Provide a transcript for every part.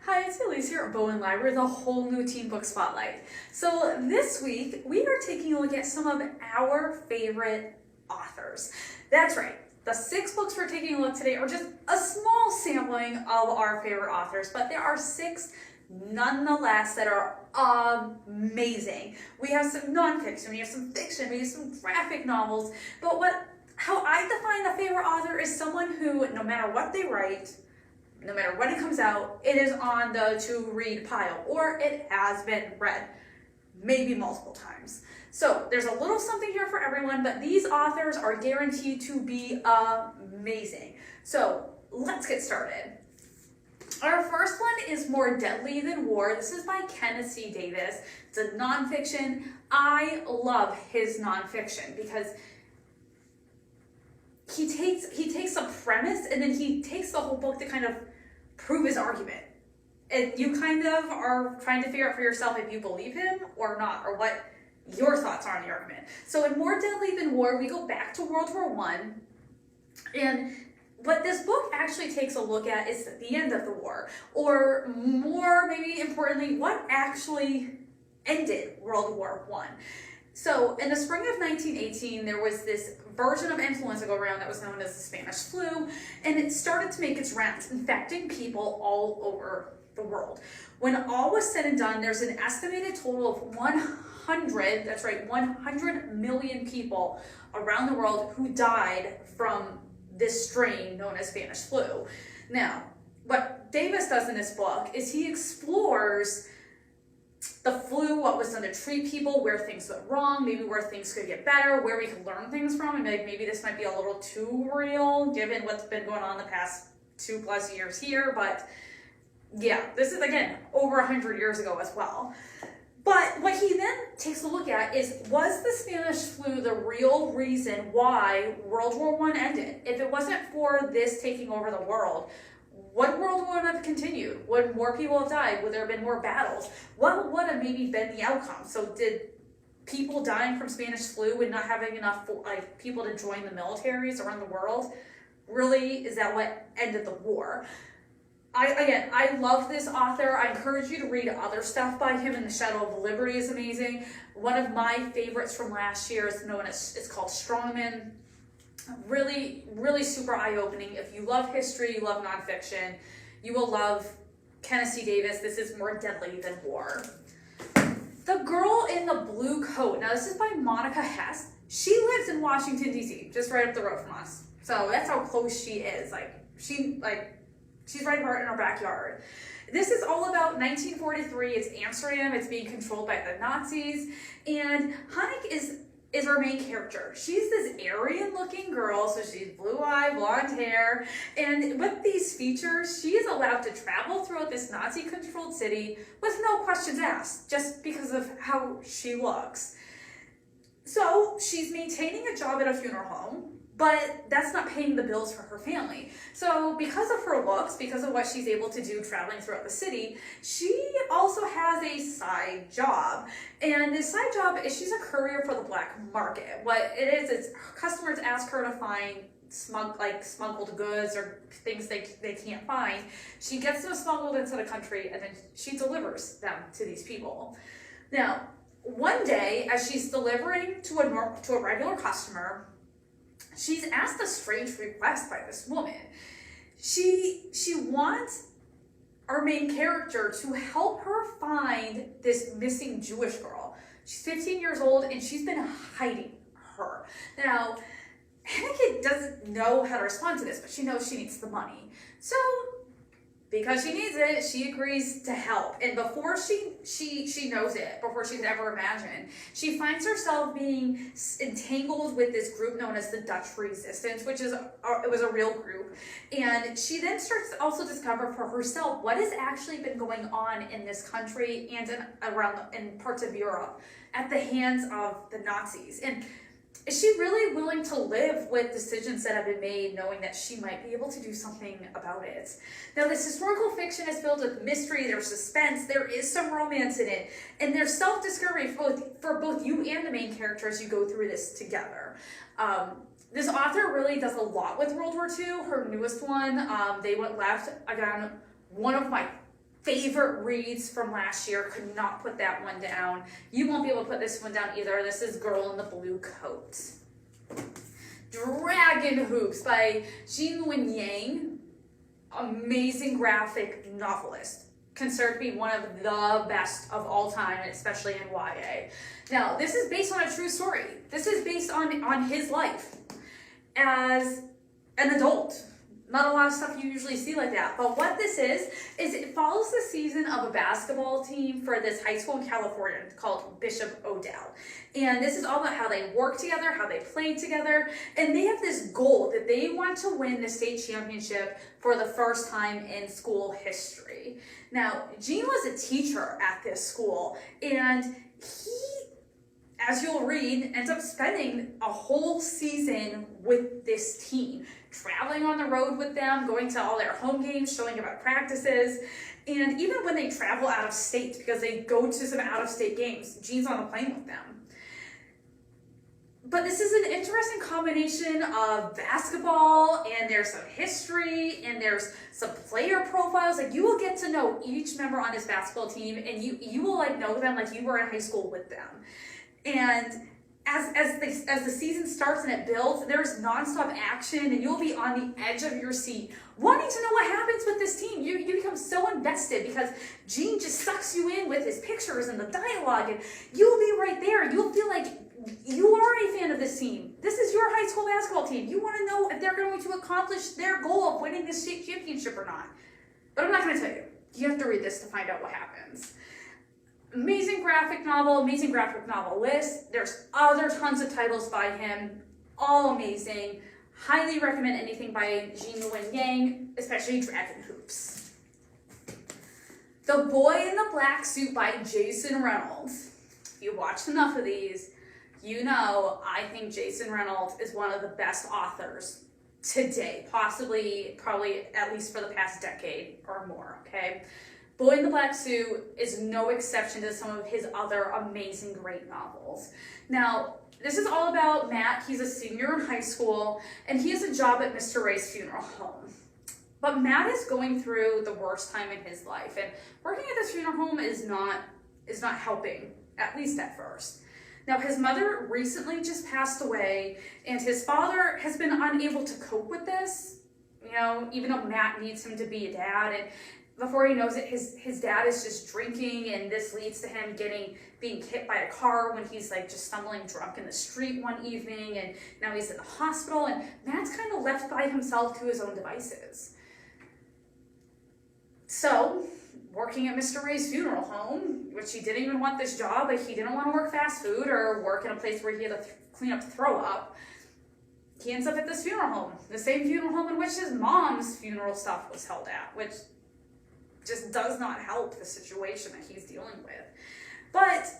Hi, it's Elise here at Bowen Library, the whole new teen book spotlight. So this week, we are taking a look at some of our favorite authors. That's right, the 6 books we're taking a look today are just a small sampling of our favorite authors, but there are 6 nonetheless that are amazing. We have some nonfiction, we have some fiction, we have some graphic novels, but how I define a favorite author is someone who, no matter what they write, no matter when it comes out, it is on the to-read pile, or it has been read, maybe multiple times. So there's a little something here for everyone, but these authors are guaranteed to be amazing. So let's get started. Our first one is More Deadly Than War. This is by Kenneth C. Davis. It's a nonfiction. I love his nonfiction because he takes a premise and then he takes the whole book to kind of prove his argument. And you kind of are trying to figure out for yourself if you believe him or not, or what your thoughts are on the argument. So in More Deadly Than War, we go back to World War I, and what this book actually takes a look at is the end of the war, or more maybe importantly, what actually ended World War I. So in the spring of 1918, there was this version of influenza go around that was known as the Spanish flu, and it started to make its rounds, infecting people all over the world. When all was said and done, there's an estimated total of 100, that's right, 100 million people around the world who died from this strain known as Spanish flu. Now, what Davis does in this book is he explores the flu, what was done to treat people, where things went wrong, maybe where things could get better, where we could learn things from, and maybe this might be a little too real given what's been going on the past 2+ years here, but yeah, this is again over 100 years ago as well. But what he then takes a look at is, was the Spanish flu the real reason why World War I ended? If it wasn't for this taking over the world, would World War I have continued? Would more people have died? Would there have been more battles? What would have maybe been the outcome? So did people dying from Spanish flu and not having enough people to join the militaries around the world, really, is that what ended the war? I love this author. I encourage you to read other stuff by him. In the Shadow of Liberty is amazing. One of my favorites from last year is it's called Strongman. Really, really super eye-opening. If you love history, you love nonfiction, you will love Kenneth C. Davis. This is More Deadly Than War. The Girl in the Blue Coat. Now, this is by Monica Hess. She lives in Washington, D.C., just right up the road from us. So that's how close she is. She's right in our backyard. This is all about 1943. It's Amsterdam. It's being controlled by the Nazis. And Haneke is our main character. She's this Aryan-looking girl, so she's blue-eyed, blonde hair, and with these features, she is allowed to travel throughout this Nazi-controlled city with no questions asked, just because of how she looks. So she's maintaining a job at a funeral home, but that's not paying the bills for her family. So because of her looks, because of what she's able to do traveling throughout the city, she also has a side job. And this side job is she's a courier for the black market. What it is customers ask her to find smuggled goods or things they can't find. She gets them smuggled into the country and then she delivers them to these people. Now, one day as she's delivering to a regular customer, she's asked a strange request by this woman. She wants our main character to help her find this missing Jewish girl. She's 15 years old and she's been hiding her. Now, Haneke doesn't know how to respond to this, but she knows she needs the money. So, because she needs it, she agrees to help. And before she knows it, before she could ever imagine, she finds herself being entangled with this group known as the Dutch Resistance, which it was a real group. And she then starts to also discover for herself what has actually been going on in this country and in parts of Europe at the hands of the Nazis. And is she really willing to live with decisions that have been made, knowing that she might be able to do something about it? Now, this historical fiction is filled with mystery, there's suspense, there is some romance in it, and there's self-discovery for both you and the main character as you go through this together. This author really does a lot with World War II. Her newest one, They Went Left, again, one of my favorite reads from last year. Could not put that one down. You won't be able to put this one down either. This is Girl in the Blue Coat. Dragon Hoops by Jin Wen Yang. Amazing graphic novelist. Considered to be one of the best of all time, especially in YA. Now, this is based on a true story. This is based on his life as an adult. Not a lot of stuff you usually see like that. But what this is it follows the season of a basketball team for this high school in California called Bishop Odell. And this is all about how they work together, how they play together. And they have this goal that they want to win the state championship for the first time in school history. Now, Gene was a teacher at this school, and he, as you'll read, ends up spending a whole season with this team, traveling on the road with them, going to all their home games, showing about practices, and even when they travel out of state, because they go to some out-of-state games, Gene's on the plane with them. But this is an interesting combination of basketball, and there's some history, and there's some player profiles. Like, you will get to know each member on this basketball team, and you will like know them like you were in high school with them. And as the season starts and it builds, there's nonstop action, and you'll be on the edge of your seat, wanting to know what happens with this team. You become so invested because Gene just sucks you in with his pictures and the dialogue, and you'll be right there. You'll feel like you are a fan of this team. This is your high school basketball team. You want to know if they're going to accomplish their goal of winning the state championship or not. But I'm not going to tell you. You have to read this to find out what happens. Amazing graphic novel list. There's other tons of titles by him, all amazing. Highly recommend anything by Jin Wen Yang, especially Dragon Hoops. The Boy in the Black Suit by Jason Reynolds. If you watched enough of these, you know I think Jason Reynolds is one of the best authors today, probably at least for the past decade or more, okay? Boy in the Black Suit is no exception to some of his other amazing, great novels. Now, this is all about Matt. He's a senior in high school, and he has a job at Mr. Ray's funeral home. But Matt is going through the worst time in his life, and working at this funeral home is not helping, at least at first. Now, his mother recently just passed away, and his father has been unable to cope with this, even though Matt needs him to be a dad. And before he knows it, his dad is just drinking, and this leads to him being hit by a car when he's like just stumbling drunk in the street one evening, and now he's in the hospital, and Matt's kind of left by himself to his own devices. So, working at Mr. Ray's funeral home, which he didn't even want this job, but he didn't want to work fast food or work in a place where he had to clean up throw up. He ends up at this funeral home, the same funeral home in which his mom's funeral stuff was held at, which just does not help the situation that he's dealing with. But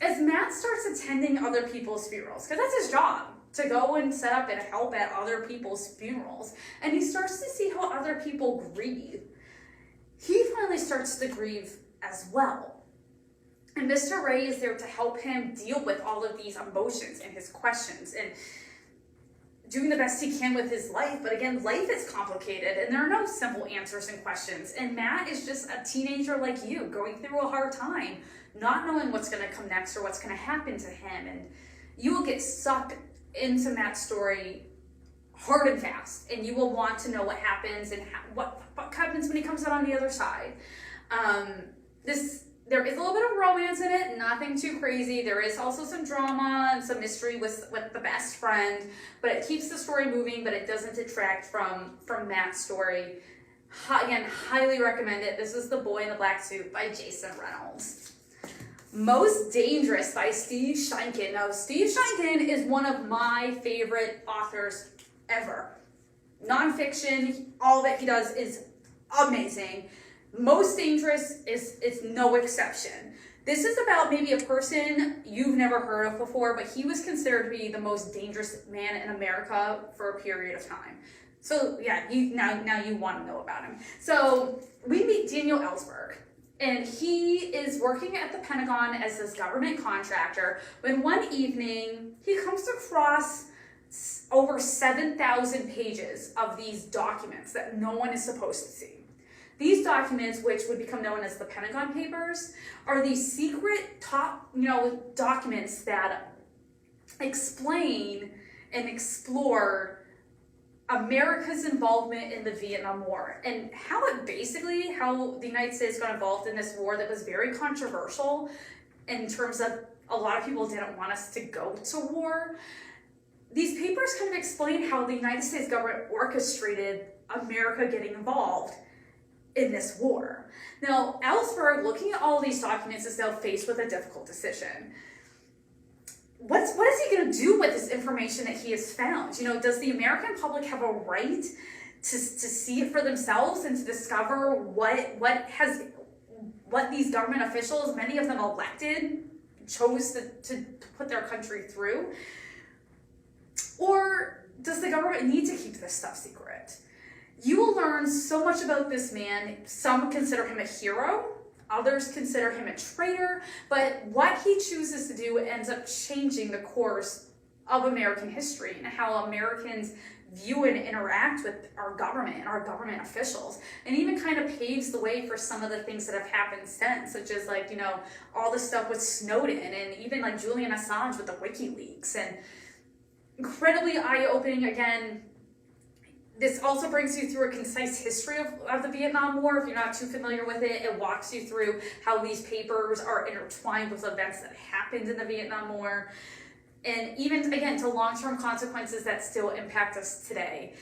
as Matt starts attending other people's funerals, because that's his job, to go and set up and help at other people's funerals, and he starts to see how other people grieve, he finally starts to grieve as well. And Mr. Ray is there to help him deal with all of these emotions and his questions and doing the best he can with his life. But again, life is complicated and there are no simple answers and questions. And Matt is just a teenager like you, going through a hard time, not knowing what's going to come next or what's going to happen to him. And you will get sucked into Matt's story hard and fast, and you will want to know what happens and what happens when he comes out on the other side. There is a little bit of romance in it, nothing too crazy. There is also some drama and some mystery with the best friend, but it keeps the story moving, but it doesn't detract from Matt's story. Again, highly recommend it. This is The Boy in the Black Suit by Jason Reynolds. Most Dangerous by Steve Sheinkin. Now, Steve Sheinkin is one of my favorite authors ever. Nonfiction, all that he does is amazing. Most Dangerous is no exception. This is about maybe a person you've never heard of before, but he was considered to be the most dangerous man in America for a period of time. So yeah, now you want to know about him. So we meet Daniel Ellsberg, and he is working at the Pentagon as this government contractor when one evening he comes across over 7,000 pages of these documents that no one is supposed to see. These documents, which would become known as the Pentagon Papers, are these secret top, documents that explain and explore America's involvement in the Vietnam War and how the United States got involved in this war that was very controversial in terms of a lot of people didn't want us to go to war. These papers kind of explain how the United States government orchestrated America getting involved in this war. Now, Ellsberg, looking at all these documents, is now faced with a difficult decision. What is he going to do with this information that he has found? Does the American public have a right to see it for themselves and to discover what these government officials, many of them elected, chose to put their country through? Or does the government need to keep this stuff secret? You will learn so much about this man. Some consider him a hero. Others consider him a traitor. But what he chooses to do ends up changing the course of American history and how Americans view and interact with our government and our government officials, and even kind of paves the way for some of the things that have happened since, such as all the stuff with Snowden and even Julian Assange with the WikiLeaks, and incredibly eye-opening. Again, this also brings you through a concise history of the Vietnam War. If you're not too familiar with it, it walks you through how these papers are intertwined with events that happened in the Vietnam War. And even, again, to long-term consequences that still impact us today.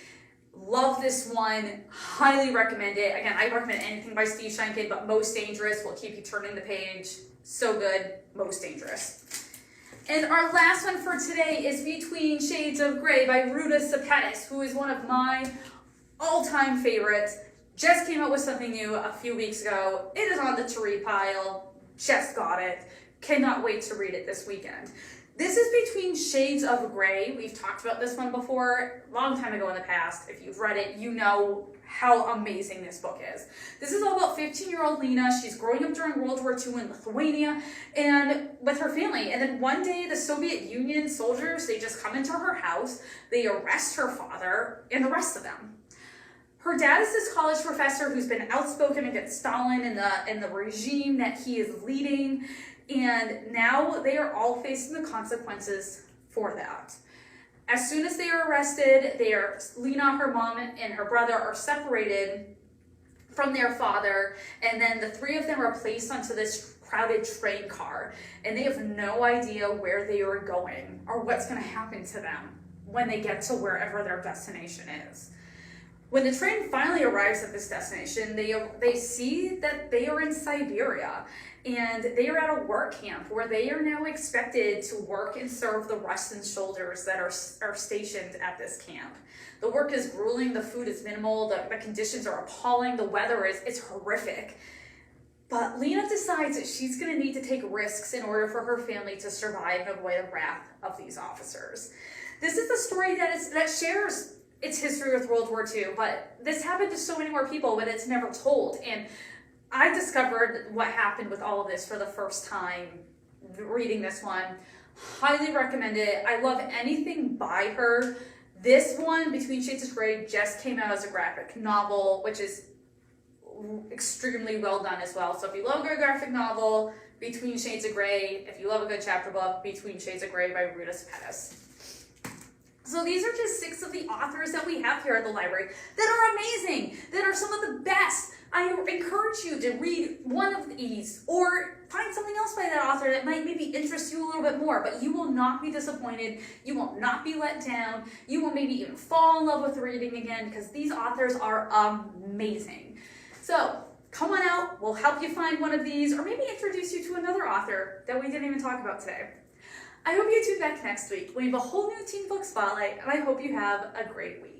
Love this one. Highly recommend it. Again, I recommend anything by Steve Sheinkin, but Most Dangerous will keep you turning the page. So good. Most Dangerous. And our last one for today is Between Shades of Grey by Ruta Sepetys, who is one of my all-time favorites. Just came out with something new a few weeks ago. It is on the to-read pile. Just got it. Cannot wait to read it this weekend. This is Between Shades of Grey. We've talked about this one before, a long time ago in the past. If you've read it, you know how amazing this book is. This is all about 15-year-old Lena. She's growing up during World War II in Lithuania and with her family. And then one day, the Soviet Union soldiers, they just come into her house, they arrest her father and the rest of them. Her dad is this college professor who's been outspoken against Stalin and the regime that he is leading. And now they are all facing the consequences for that. As soon as they are arrested, Lena, her mom, and her brother are separated from their father, and then the three of them are placed onto this crowded train car, and they have no idea where they are going or what's going to happen to them when they get to wherever their destination is. When the train finally arrives at this destination, they see that they are in Siberia, and they are at a work camp where they are now expected to work and serve the Russian soldiers that are stationed at this camp. The work is grueling, the food is minimal, the conditions are appalling, the weather is horrific. But Lena decides that she's going to need to take risks in order for her family to survive and avoid the wrath of these officers. This is a story that shares its history with World War II, but this happened to so many more people, but it's never told. And I discovered what happened with all of this for the first time reading this one. Highly recommend it. I love anything by her. This one, Between Shades of Grey, just came out as a graphic novel, which is extremely well done as well. So if you love a good graphic novel, Between Shades of Grey. If you love a good chapter book, Between Shades of Grey by Ruta Sepetys. So these are just 6 of the authors that we have here at the library that are amazing, that are some of the best. I encourage you to read one of these or find something else by that author that might maybe interest you a little bit more, but you will not be disappointed. You will not be let down. You will maybe even fall in love with reading again because these authors are amazing. So come on out. We'll help you find one of these or maybe introduce you to another author that we didn't even talk about today. I hope you tune back next week. We have a whole new Teen Book Spotlight, and I hope you have a great week.